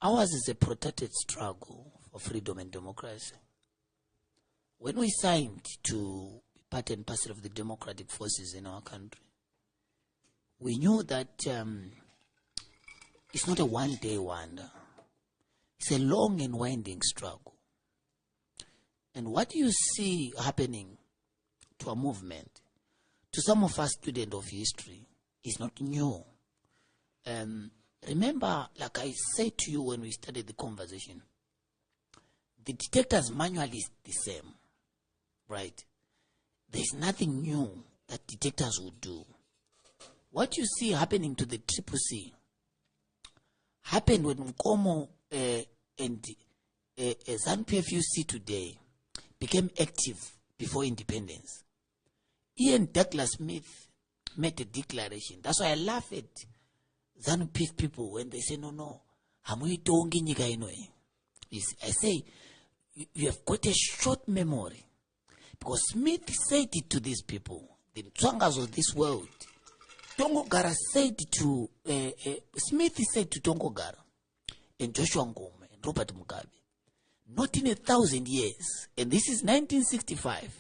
Ours is a protracted struggle for freedom and democracy. When we signed to be part and parcel of the democratic forces in our country, we knew that it's not a one-day wonder. It's a long and winding struggle. And what you see happening to a movement, to some of us students of history, is not new. Remember, like I said to you when we started the conversation, the detector's manual is the same, right? There's nothing new that detectors would do. What you see happening to the Triple C happened when Nkomo and ZANU-PF you see today became active before independence. Ian Douglas Smith made a declaration. That's why I laugh at ZANU-PF people when they say, no, hamuitongi nyika ino. I say, you have got a short memory. Because Smith said it to these people, the Tswangas of this world. Tongogara said to, Smith said to Tongogara, and Joshua Ngome, and Robert Mugabe, not in 1,000 years, and this is 1965,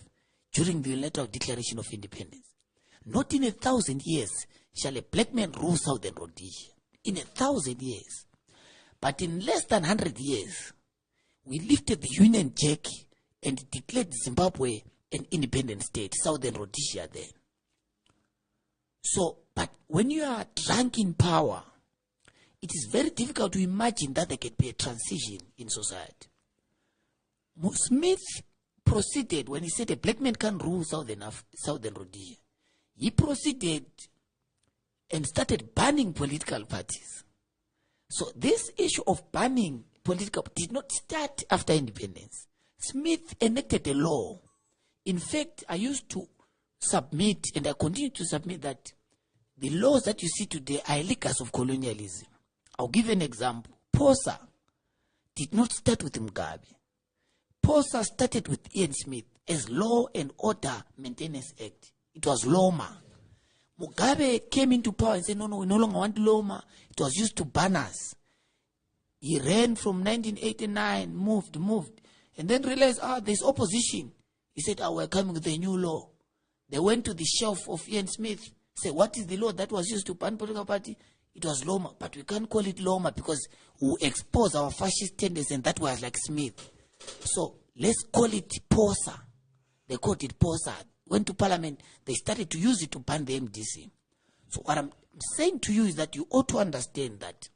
during the unilateral declaration of independence, not in 1,000 years shall a black man rule Southern Rhodesia. In 1,000 years. But in less than 100 years, we lifted the Union Jack and declared Zimbabwe an independent state, Southern Rhodesia then. So, but when you are drunk in power, it is very difficult to imagine that there can be a transition in society. Smith proceeded, when he said a black man can't rule Southern Rhodesia, he proceeded and started banning political parties. So this issue of banning political did not start after independence. Smith enacted a law. In fact, I used to submit, and I continue to submit, that the laws that you see today are legacy of colonialism. I'll give an example. POSA did not start with Mugabe. POSA started with Ian Smith as Law and Order Maintenance Act. It was LOMA. Mugabe came into power and said, no, we no longer want LOMA. It was used to ban us. He ran from 1989, moved, and then realized, there's opposition. He said, we're coming with a new law. They went to the shelf of Ian Smith, said, what is the law that was used to ban political party? It was LOMA, but we can't call it LOMA because we expose our fascist tendencies, and that was like Smith. So let's call it POSA. They called it POSA. Went to parliament, they started to use it to ban the MDC. So what I'm saying to you is that you ought to understand that